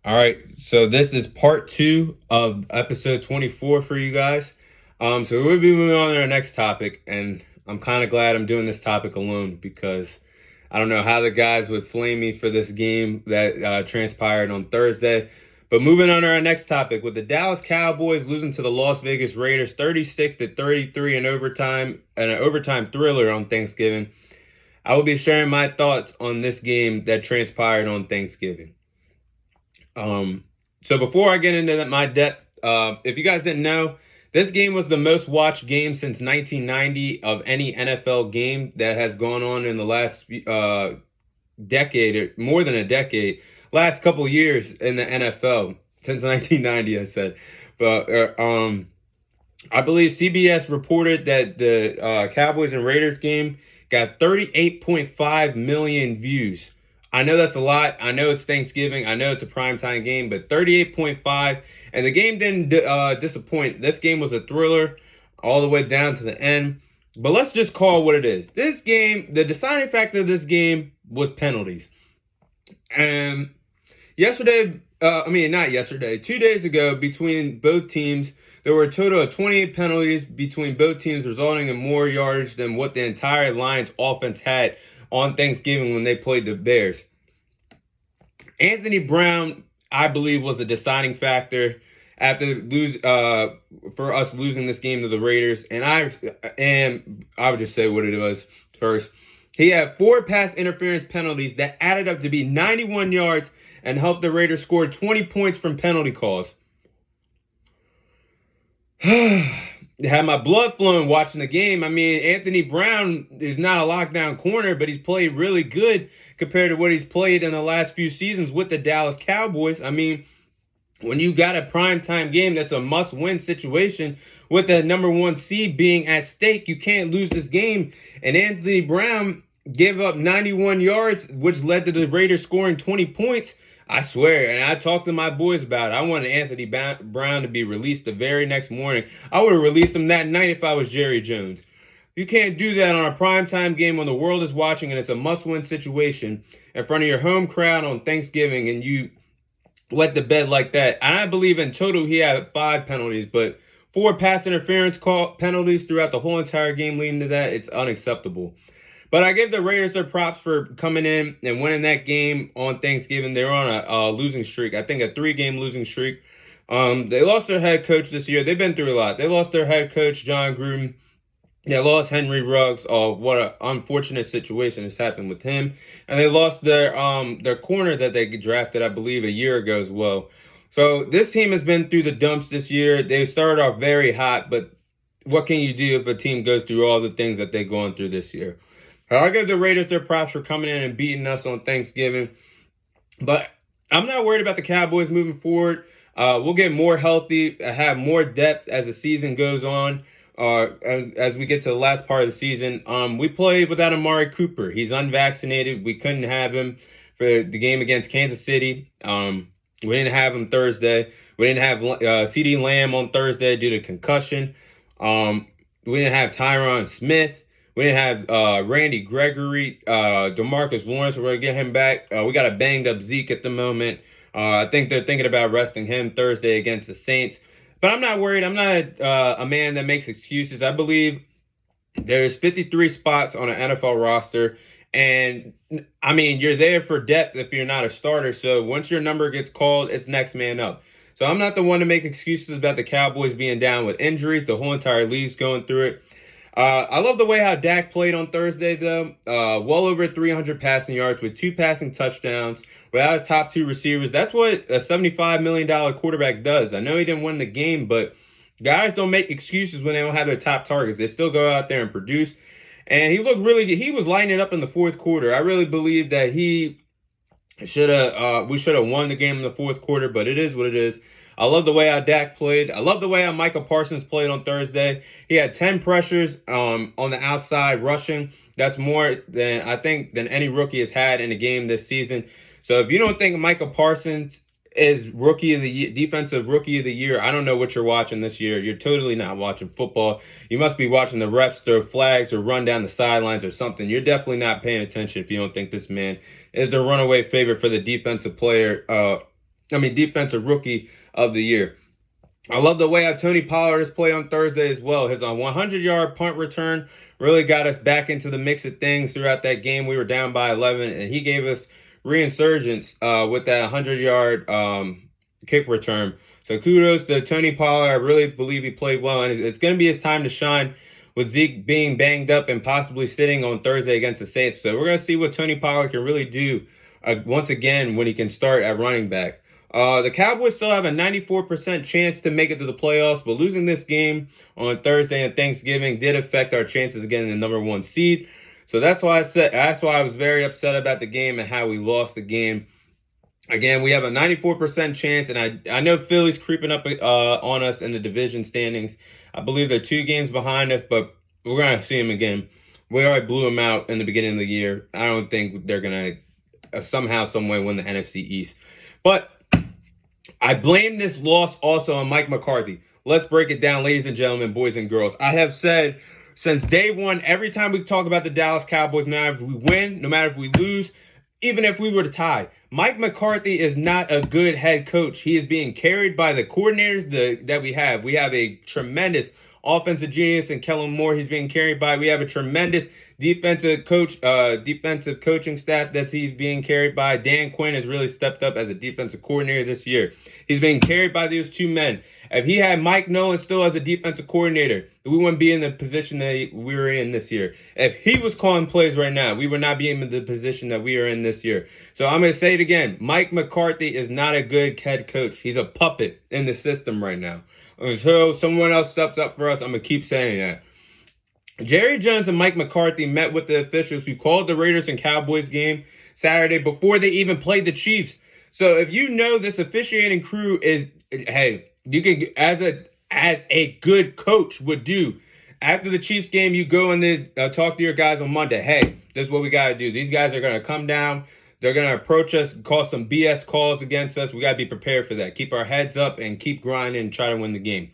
All right, so this is part two of episode 24 for you guys. So we'll be moving on to our next topic, and I'm kind of glad I'm doing this topic alone because I don't know how the guys would flame me for this game that transpired on Thursday. But moving on to our next topic, with the Dallas Cowboys losing to the Las Vegas Raiders 36-33 in overtime, and an overtime thriller on Thanksgiving, I will be sharing my thoughts on this game that transpired on Thanksgiving. So before I get into my depth, if you guys didn't know, this game was the most watched game since 1990 of any NFL game that has gone on in the last decade, or more than a decade, last couple years in the NFL since 1990. I said, but I believe CBS reported that the Cowboys and Raiders game got 38.5 million views. I know that's a lot. I know it's Thanksgiving. I know it's a primetime game, but 38.5. And the game didn't disappoint. This game was a thriller all the way down to the end. But let's just call what it is. This game, the deciding factor of this game was penalties. And not yesterday, 2 days ago, between both teams, there were a total of 28 penalties between both teams, resulting in more yardage than what the entire Lions offense had on Thanksgiving when they played the Bears. Anthony Brown, I believe, was a deciding factor for us losing this game to the Raiders. And I would just say what it was first. He had 4 pass interference penalties that added up to be 91 yards and helped the Raiders score 20 points from penalty calls. Had my blood flowing watching the game. I mean, Anthony Brown is not a lockdown corner, but he's played really good compared to what he's played in the last few seasons with the Dallas Cowboys. I mean, when you got a primetime game that's a must-win situation with the number 1 seed being at stake, you can't lose this game. And Anthony Brown gave up 91 yards, which led to the Raiders scoring 20 points. I swear, and I talked to my boys about it. I wanted Anthony Brown to be released the very next morning. I would have released him that night if I was Jerry Jones. You can't do that on a primetime game when the world is watching and it's a must-win situation in front of your home crowd on Thanksgiving, and you wet the bed like that. And I believe in total he had 5 penalties, but 4 pass interference penalties throughout the whole entire game leading to that. It's unacceptable. But I give the Raiders their props for coming in and winning that game on Thanksgiving. They're on a losing streak. I think a 3-game losing streak. They lost their head coach this year. They've been through a lot. They lost their head coach, John Gruden. They lost Henry Ruggs. Oh, what an unfortunate situation has happened with him. And they lost their corner that they drafted, I believe, a year ago as well. So this team has been through the dumps this year. They started off very hot, but what can you do if a team goes through all the things that they've gone through this year? I'll give the Raiders their props for coming in and beating us on Thanksgiving. But I'm not worried about the Cowboys moving forward. We'll get more healthy, have more depth as the season goes on. As we get to the last part of the season, we played without Amari Cooper. He's unvaccinated. We couldn't have him for the game against Kansas City. We didn't have him Thursday. We didn't have CeeDee Lamb on Thursday due to concussion. We didn't have Tyron Smith. We didn't have Randy Gregory, DeMarcus Lawrence. We're going to get him back. We got a banged up Zeke at the moment. I think they're thinking about resting him Thursday against the Saints. But I'm not worried. I'm not a man that makes excuses. I believe there's 53 spots on an NFL roster. And, I mean, you're there for depth if you're not a starter. So once your number gets called, it's next man up. So I'm not the one to make excuses about the Cowboys being down with injuries. The whole entire league's going through it. I love the way how Dak played on Thursday, though. Well over 300 passing yards with 2 passing touchdowns without his top 2 receivers. That's what a $75 million quarterback does. I know he didn't win the game, but guys don't make excuses when they don't have their top targets. They still go out there and produce. And he looked really good. He was lighting it up in the fourth quarter. I really believe that we should have won the game in the fourth quarter, but it is what it is. I love the way how Dak played. I love the way how Micah Parsons played on Thursday. He had 10 pressures on the outside rushing. That's more than any rookie has had in a game this season. So if you don't think Micah Parsons is defensive rookie of the year, I don't know what you're watching this year. You're totally not watching football. You must be watching the refs throw flags or run down the sidelines or something. You're definitely not paying attention if you don't think this man is the runaway favorite for the defensive player Defensive Rookie of the Year. I love the way how Tony Pollard has played on Thursday as well. His 100-yard punt return really got us back into the mix of things throughout that game. We were down by 11, and he gave us reinsurgence with that 100-yard kick return. So kudos to Tony Pollard. I really believe he played well, and it's going to be his time to shine with Zeke being banged up and possibly sitting on Thursday against the Saints. So we're going to see what Tony Pollard can really do once again when he can start at running back. The Cowboys still have a 94% chance to make it to the playoffs, but losing this game on Thursday and Thanksgiving did affect our chances of getting the number 1 seed. So that's why I was very upset about the game and how we lost the game. Again, we have a 94% chance, and I know Philly's creeping up on us in the division standings. I believe they're 2 games behind us, but we're going to see them again. We already blew them out in the beginning of the year. I don't think they're going to somehow, some way win the NFC East. But I blame this loss also on Mike McCarthy. Let's break it down, ladies and gentlemen, boys and girls. I have said since day one, every time we talk about the Dallas Cowboys, no matter if we win, no matter if we lose, even if we were to tie, Mike McCarthy is not a good head coach. He is being carried by the coordinators that we have. We have a tremendous offensive genius in Kellen Moore. He's being carried by. We have a tremendous defensive coaching staff that he's being carried by. Dan Quinn has really stepped up as a defensive coordinator this year. He's being carried by those 2 men. If he had Mike Nolan still as a defensive coordinator, we wouldn't be in the position that we were in this year. If he was calling plays right now, we would not be in the position that we are in this year. So I'm going to say it again. Mike McCarthy is not a good head coach. He's a puppet in the system right now. Until someone else steps up for us, I'm going to keep saying that. Jerry Jones and Mike McCarthy met with the officials who called the Raiders and Cowboys game Saturday before they even played the Chiefs. So if you know this officiating crew is, hey, you can, as a good coach would do, after the Chiefs game, you go and talk to your guys on Monday. Hey, this is what we got to do. These guys are going to come down. They're going to approach us, call some BS calls against us. We got to be prepared for that. Keep our heads up and keep grinding and try to win the game.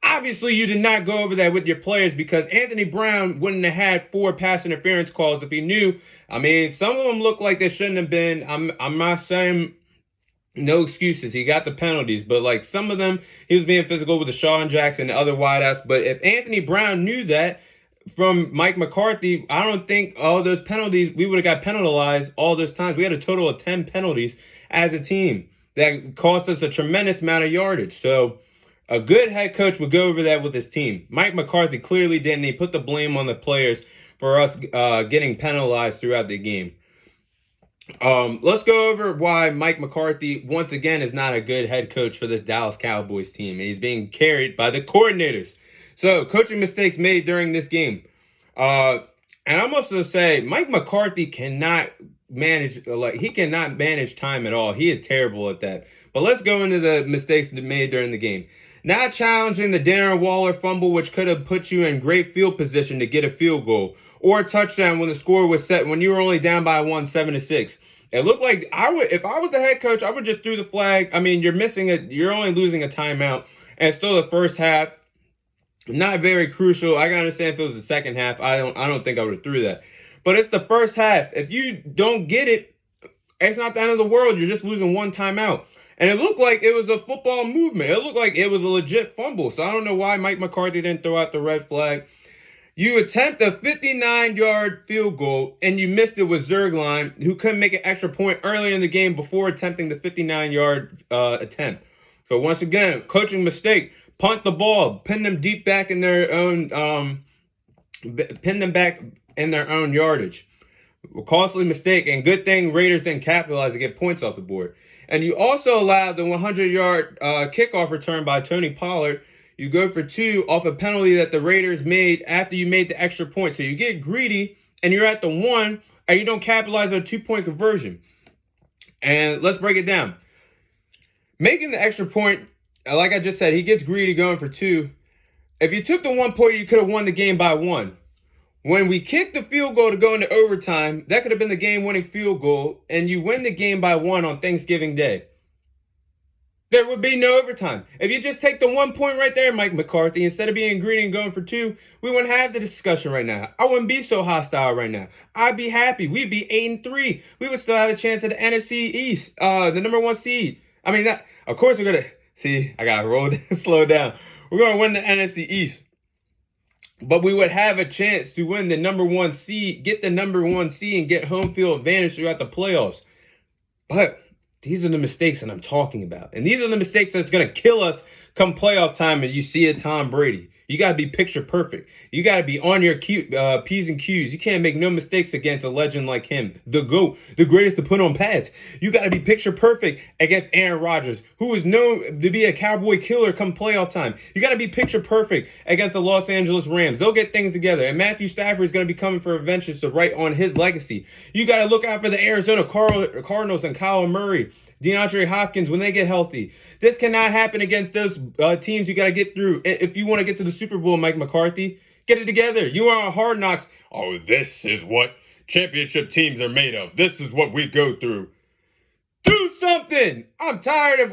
Obviously, you did not go over that with your players because Anthony Brown wouldn't have had 4 pass interference calls if he knew. Some of them look like they shouldn't have been. I'm not saying no excuses. He got the penalties, but some of them, he was being physical with the Deshaun Jackson and other wideouts. But if Anthony Brown knew that from Mike McCarthy, I don't think all those penalties, we would have got penalized all those times. We had a total of 10 penalties as a team that cost us a tremendous amount of yardage. So a good head coach would go over that with his team. Mike McCarthy clearly didn't. He put the blame on the players for us getting penalized throughout the game. Let's go over why Mike McCarthy, once again, is not a good head coach for this Dallas Cowboys team. And he's being carried by the coordinators. So, coaching mistakes made during this game. And I'm also going to say, Mike McCarthy cannot manage time at all. He is terrible at that. But let's go into the mistakes made during the game. Not challenging the Darren Waller fumble, which could have put you in great field position to get a field goal or a touchdown when the score was set when you were only down by 7-6. It looked like if I was the head coach, I would just throw the flag. You're only losing a timeout, and it's still the first half. Not very crucial. I can understand if it was the second half. I don't think I would have threw that. But it's the first half. If you don't get it, it's not the end of the world. You're just losing 1 timeout. And it looked like it was a football movement. It looked like it was a legit fumble. So I don't know why Mike McCarthy didn't throw out the red flag. You attempt a 59-yard field goal, and you missed it with Zergline, who couldn't make an extra point earlier in the game before attempting the 59-yard attempt. So once again, coaching mistake. Punt the ball. Pin them deep back in their own yardage. A costly mistake, and good thing Raiders didn't capitalize to get points off the board. And you also allowed the 100-yard kickoff return by Tony Pollard. You go for 2 off a penalty that the Raiders made after you made the extra point. So you get greedy, and you're at the 1, and you don't capitalize on a 2-point conversion. And let's break it down. Making the extra point, like I just said, he gets greedy going for 2. If you took the 1 point, you could have won the game by 1. When we kicked the field goal to go into overtime, that could have been the game-winning field goal, and you win the game by 1 on Thanksgiving Day. There would be no overtime. If you just take the 1 point right there, Mike McCarthy, instead of being greedy and going for 2, we wouldn't have the discussion right now. I wouldn't be so hostile right now. I'd be happy. We'd be 8-3. We would still have a chance at the NFC East, the number 1 seed. I mean, not, of course we're gonna see. I gotta roll slow down. We're gonna win the NFC East, but we would have a chance to win the number one seed, get the number one seed, and get home field advantage throughout the playoffs. But these are the mistakes that I'm talking about, and these are the mistakes that's gonna kill us come playoff time. And you see it, Tom Brady. You got to be picture perfect. You got to be on your P's and Q's. You can't make no mistakes against a legend like him. The GOAT, the greatest to put on pads. You got to be picture perfect against Aaron Rodgers, who is known to be a cowboy killer come playoff time. You got to be picture perfect against the Los Angeles Rams. They'll get things together. And Matthew Stafford is going to be coming for vengeance to write on his legacy. You got to look out for the Arizona Cardinals and Kyler Murray, DeAndre Hopkins when they get healthy. This cannot happen against those teams you got to get through. If you want to get to the Super Bowl, Mike McCarthy, get it together. You are on Hard Knocks. Oh, this is what championship teams are made of. This is what we go through. Do something. I'm tired of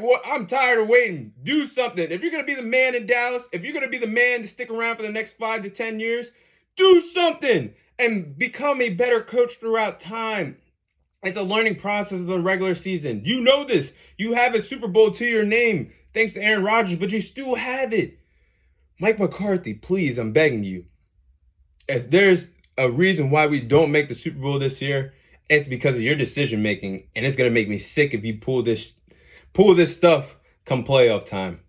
waiting. Do something. If you're going to be the man in Dallas, if you're going to be the man to stick around for the next 5 to 10 years, do something and become a better coach throughout time. It's a learning process of the regular season. You know this. You have a Super Bowl to your name thanks to Aaron Rodgers, but you still have it. Mike McCarthy, please, I'm begging you. If there's a reason why we don't make the Super Bowl this year, it's because of your decision making, and it's going to make me sick if you pull this stuff come playoff time.